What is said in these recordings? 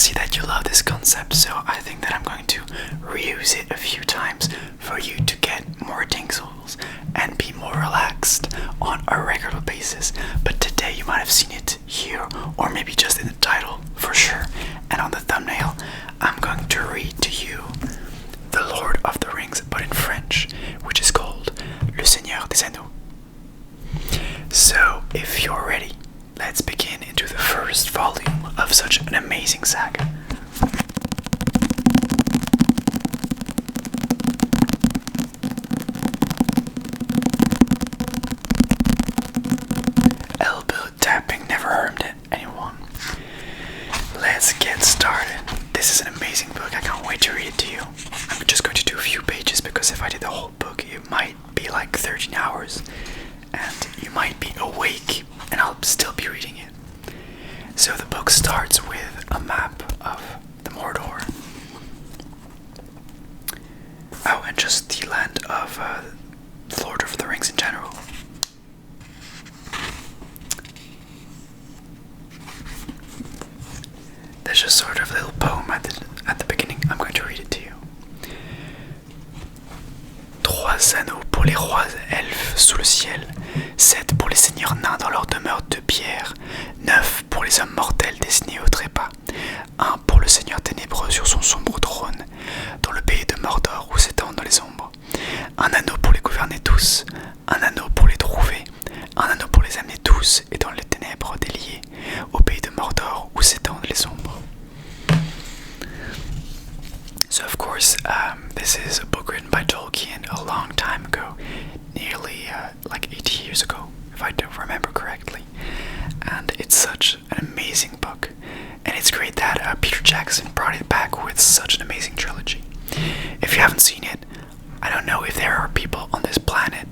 see that you love this concept, so I think that I'm going to reuse it a few times for you to get more tingles and be more relaxed on a regular basis. But today you might have seen it here, or maybe just in the title for sure, and on the thumbnail. I'm going to read to you The Lord of the Rings, but in French, which is called Le Seigneur des Anneaux. So, if you're ready, let's begin into the first volume of such an amazing saga. Elbow tapping never harmed anyone. Let's get started. This is an amazing book. I can't wait to read it to you. I'm just going to do a few pages because if I did the whole book, it might be like 13 hours. And you might be awake and I'll still be reading it. So the book starts with a map of the Mordor. Oh, and just the land of Lord of the Rings in general. There's just sort of a little poem at the beginning. I'm going to read it to you. Trois anneaux pour les rois elfes sous le ciel, 7 pour les seigneurs nains dans leur demeure de pierre, 9 pour les hommes mortels destinés au trépas, 1 pour le seigneur ténébreux sur son sombre trône, dans le pays de Mordor où s'étendent les ombres, un anneau pour les gouverner tous, un anneau pour les trouver, un anneau pour les amener tous et dans les ténèbres déliés, au pays de Mordor où s'étendent les ombres. So of course, this is a book written by Tolkien a long time ago, nearly like 80 years ago, if I don't remember correctly. And it's such an amazing book, and it's great that Peter Jackson brought it back with such an amazing trilogy. If you haven't seen it, I don't know if there are people on this planet,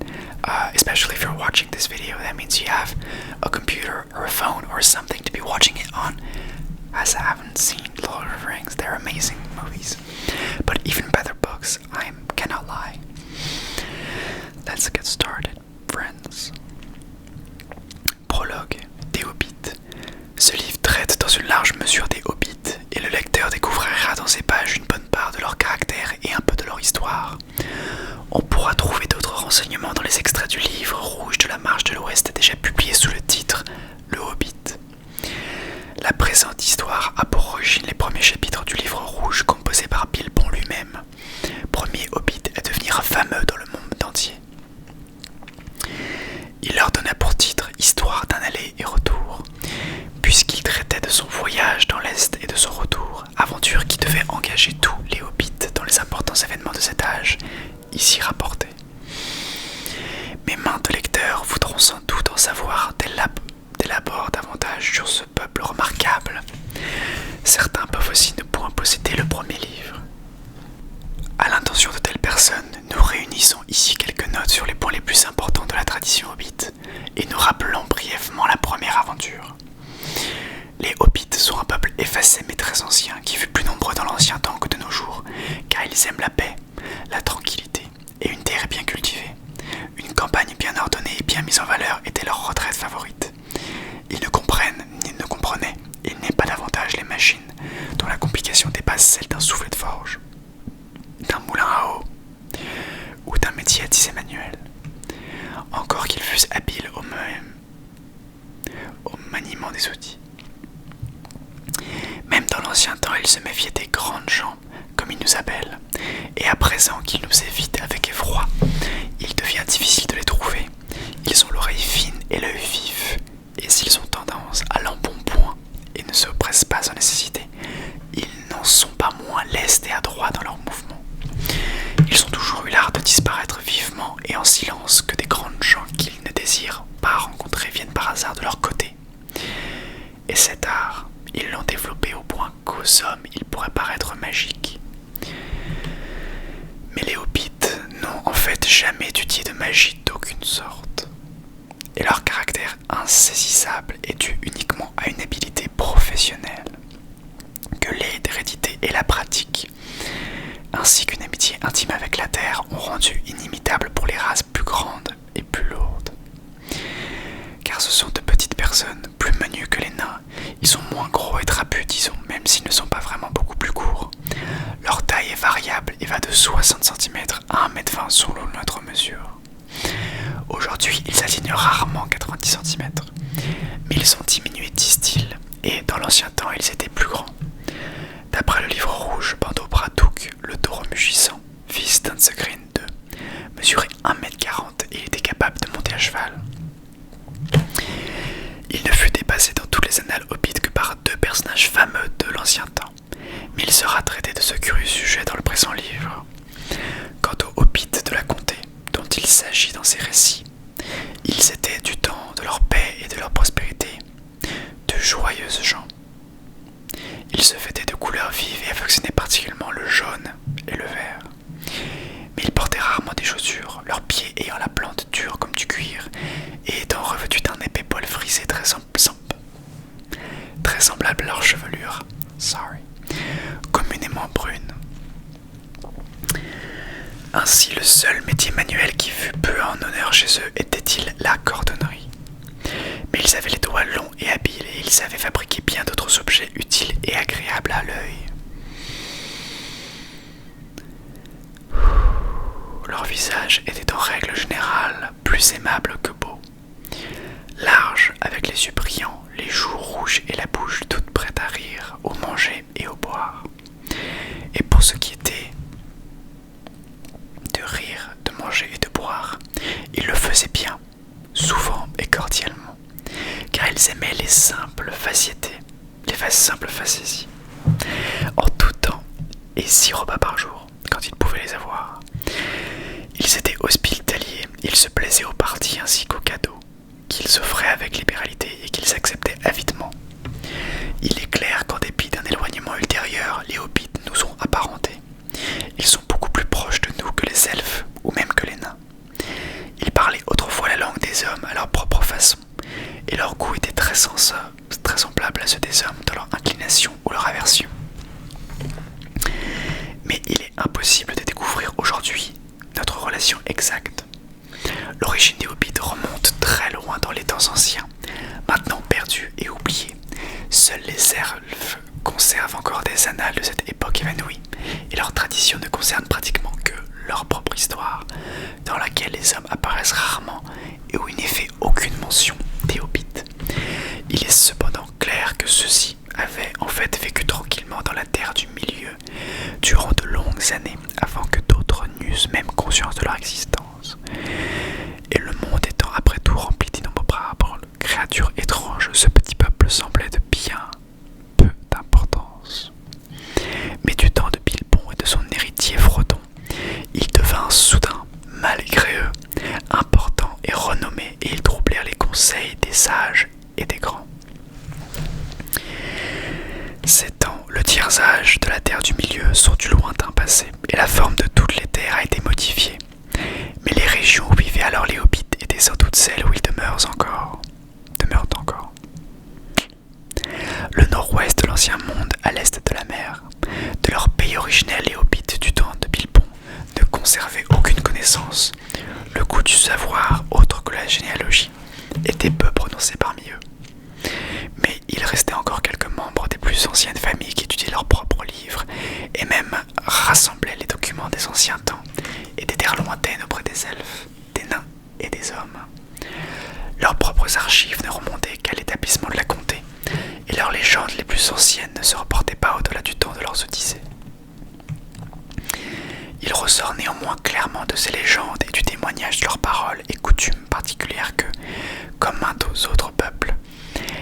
especially if you're watching this video, that means you have a computer or a phone or something to be watching it on, as I haven't seen Lord of the Rings. They're amazing movies, but even better books, I cannot lie. Let's get started, friends. Prologue des Hobbits. Ce livre traite dans une large mesure des Hobbits, et le lecteur découvrira dans ces pages une bonne part de leur caractère et un peu de leur histoire. On pourra trouver d'autres renseignements dans les extraits du livre rouge de la Marche de l'Ouest déjà publié sous le titre Le Hobbit. La présente histoire a pour origine les premiers chapitres du livre rouge composé par Bilbon lui-même, premier hobbit à devenir fameux dans le monde entier. Il leur donna pour titre Histoire d'un aller et retour, puisqu'il traitait de son voyage dans l'Est et de son retour, aventure qui devait engager tous les hobbits dans les importants événements de cet âge, ici rapportés. Mais maints lecteurs voudront sans doute en savoir d'abord davantage sur ce peuple remarquable. Certains peuvent aussi ne point posséder le premier livre. À l'intention de telles personnes, nous réunissons ici quelques notes sur les points les plus importants de la tradition hobbit, et nous rappelons brièvement la première aventure. Les hobbits sont un peuple effacé mais très ancien, qui fut plus nombreux dans l'ancien temps que de nos jours, car ils aiment la paix, la tranquillité et une terre bien cultivée. Une campagne bien ordonnée et bien mise en valeur était leur retraite favorite. Ils ne comprennent ni ne comprenaient, ils n'aiment pas davantage les machines, dont la complication dépasse celle d'un soufflet de forge, d'un moulin à eau ou d'un métier à tisser manuel. Encore qu'ils fussent habiles au maniement des outils. Même dans l'ancien temps, ils se méfiaient des grandes gens, comme ils nous appellent, et à présent qu'ils nous évitent avec effroi, il devient difficile de les trouver. Ils ont l'oreille fine et l'œil vif, et s'ils ont tendance à l'embonpoint et ne se pressent pas en nécessité, ils n'en sont pas moins lestes et adroits dans leurs mouvements. Ils ont toujours eu l'art de disparaître vivement et en silence, que des grandes gens qu'ils ne désirent pas rencontrer viennent par hasard de leur côté. Et cet art, ils l'ont développé au point qu'aux hommes il pourrait paraître magique. Mais les hobbits n'ont en fait jamais étudié de magie d'aucune sorte. Et leur caractère insaisissable est dû uniquement à une habileté professionnelle, que l'hérédité et la pratique, ainsi qu'une amitié intime avec la terre, ont rendu inimitable pour les races plus grandes et plus lourdes. Car ce sont de petites personnes, plus menues que les nains, ils sont moins gros et trapus, disons, même s'ils ne sont pas vrais. atteignent rarement 90 centimètres. Mais ils ont diminué, disent-ils, et dans l'ancien temps, ils étaient plus grands. D'après le livre rouge, Bando Braddock, le taureau mugissant, fils d'Ansegrin II, mesurait 1,40 m et il était capable de monter à cheval. Il ne fut dépassé dans tous les annales hobbites que par 2 personnages fameux de l'ancien temps, mais il sera traité de ce curieux sujet dans le présent livre. Quant aux hobbits de la comté, dont il s'agit dans ces récits, ils étaient du temps de leur paix et de leur prospérité, de joyeuses gens. Ils se vêtaient de couleurs vives et affectionnaient particulièrement le jaune et le vert. Mais ils portaient rarement des chaussures, leurs pieds ayant la plante dure comme du cuir et étant revêtus d'un épais poil frisé très semblable à leur chevelure, communément brune. Ainsi, le seul métier manuel qui fut peu en honneur chez eux était-il la cordonnerie. Mais ils avaient les doigts longs et habiles et ils savaient fabriquer bien d'autres objets utiles et agréables à l'œil. Leur visage était en règle générale plus aimable que beau. Large, avec les yeux brillants, les joues rouges et la bouche toute prête à rire, au manger et au boire. Et pour ce qui était de rire, de manger et de boire, ils le faisaient bien, souvent et cordialement, car ils aimaient les simples facéties, en tout temps et 6 repas par jour, quand ils pouvaient les avoir. Ils étaient hospitaliers, ils se plaisaient aux parties ainsi qu'aux cadeaux, qu'ils offraient avec libéralité et qu'ils acceptaient avidement. Il est clair qu'en dépit d'un éloignement ultérieur, les hobbits nous ont apparentés. Ils sont beaucoup plus proches de nous que les elfes, ou même que les nains. Ils parlaient autrefois la langue des hommes à leur propre façon, et leur goût était très semblable à ceux des hommes dans leur inclination ou leur aversion. Mais il est impossible de découvrir aujourd'hui notre relation exacte. L'origine des hobbits remonte très loin dans les temps anciens, maintenant perdus et oubliés. Seuls les elfes conservent encore des annales de cette époque évanouie, et leur tradition ne concerne pratiquement que leur propre histoire, dans laquelle les hommes apparaissent rarement et où il n'est fait aucune mention des hobbits. Il est cependant clair que ceux-ci avaient en fait vécu tranquillement dans la terre du milieu durant de longues années avant que d'autres n'eussent même conscience de leur existence. Et le monde étant après tout rempli d'innombrables créatures étranges, ce petit peuple semblait de bien peu d'importance. Mais du temps de Bilbon et de son héritier Frodon, il devint soudain, malgré eux, important et renommé, et ils troublèrent les conseils des sages et des grands. Ces temps, le tiers âge de la terre du milieu, sont du lointain passé, et la forme de toutes les terres a été modifiée. Mais les régions où vivaient alors les hobbits étaient sans doute celles où ils demeurent encore. Le nord-ouest de l'ancien monde, à l'est de la mer, de leur pays originel, les hobbits du temps de Bilbon ne conservaient aucune connaissance. Le goût du savoir, autre que la généalogie, était peu prononcé parmi eux. Mais il restait encore quelques membres des plus anciennes familles qui étudiaient leurs propres livres et même rassemblaient les documents des anciens temps et des terres lointaines auprès des elfes, des nains et des hommes. Leurs propres archives ne remontaient qu'à l'établissement de la comté, et leurs légendes les plus anciennes ne se reportaient pas au-delà du temps de leurs odyssées. Il ressort néanmoins clairement de ces légendes et du témoignage de leurs paroles et coutumes particulières que, comme maint aux autres peuples,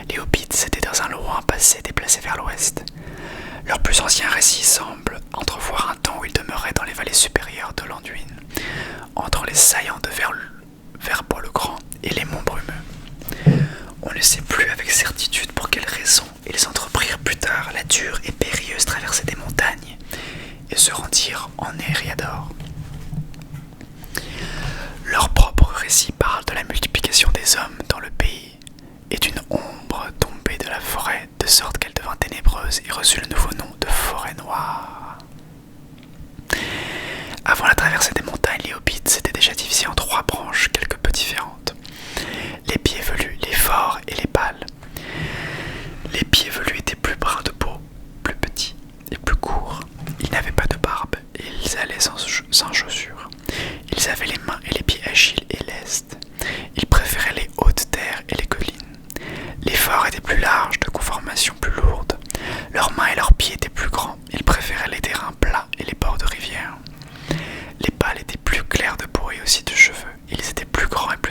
les hobbits s'étaient dans un loin passé déplacés vers l'ouest. Leurs plus anciens récits semblent entrevoir un temps où ils demeuraient dans les vallées supérieures de l'Anduin, entre les saillants de Verbois-le-Grand et les monts brumeux. On ne sait plus avec certitude pour quelles raisons ils entreprirent plus tard la dure et périlleuse traversée des montagnes et se rendirent en Eriador. Leur propre récit parle de la multiplication des hommes dans le pays et d'une ombre tombée de la forêt, de sorte qu'elle devint ténébreuse et reçut le nouveau nom de forêt noire. Avant la traversée des montagnes, les hobbits s'étaient déjà divisés en 3 branches quelque peu différentes. Les pieds velus, les forts et les pâles. Les pieds velus étaient plus bruns de peau, plus petits et plus courts. Ils n'avaient pas de barbe et ils allaient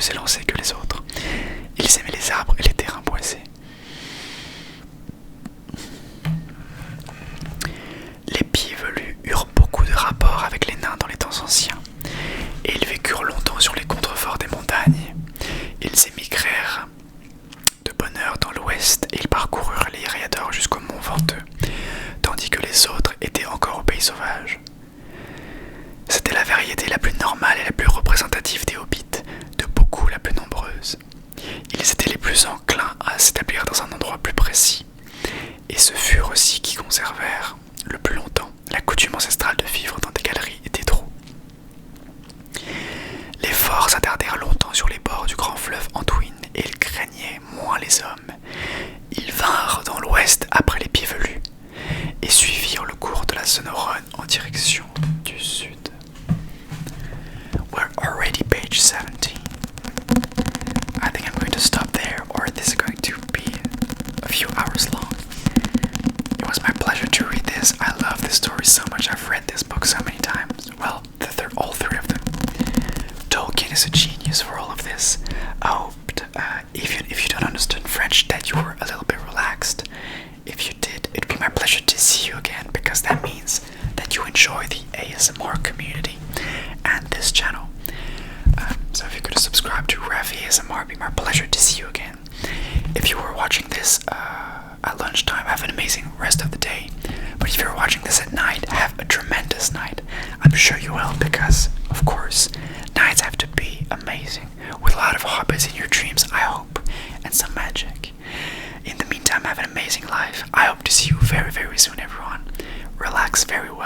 plus élancés que les autres. Ils aimaient les arbres et les terrains boisés. Les pieds-velus eurent beaucoup de rapports avec les nains dans les temps anciens, et ils vécurent longtemps sur les contreforts des montagnes. Ils émigrèrent de bonne heure dans l'ouest et ils parcoururent les Eriador jusqu'au mont Venteux, tandis que les autres étaient encore au pays sauvage. C'était la variété la plus normale et la plus représentative des hobbits, de beaucoup la plus nombreuse. Ils étaient les plus enclins à s'établir dans un endroit plus précis, et ce furent aussi qui conservèrent le plus longtemps la coutume ancestrale de vivre dans des galeries et des trous. Les forts s'attardèrent longtemps sur les bords du grand fleuve Anduin et ils craignaient moins les hommes. Ils vinrent dans l'ouest après les pieds velus et suivirent le cours de la Sonoronne en direction du sud. We're already page 17. I think I'm going to stop there or this is going to be a few hours long. It was my pleasure to read this. I love this story so much. I've read this book so many times. Well, all three of them. Tolkien is a genius for all of this. I hoped, if you don't understand French, that you were a little bit relaxed. If you did, it'd be my pleasure to see you again, because that means that you enjoy the ASMR community and this channel. So if you could subscribe to Ravi ASMR, it'd be my pleasure to see you again. If you were watching this at lunchtime, have an amazing rest of the day. But if you're watching this at night, have a tremendous night. I'm sure you will, because, of course, nights have to be amazing, with a lot of hobbits in your dreams, I hope, and some magic. In the meantime, have an amazing life. I hope to see you very, very soon, everyone. Relax very well.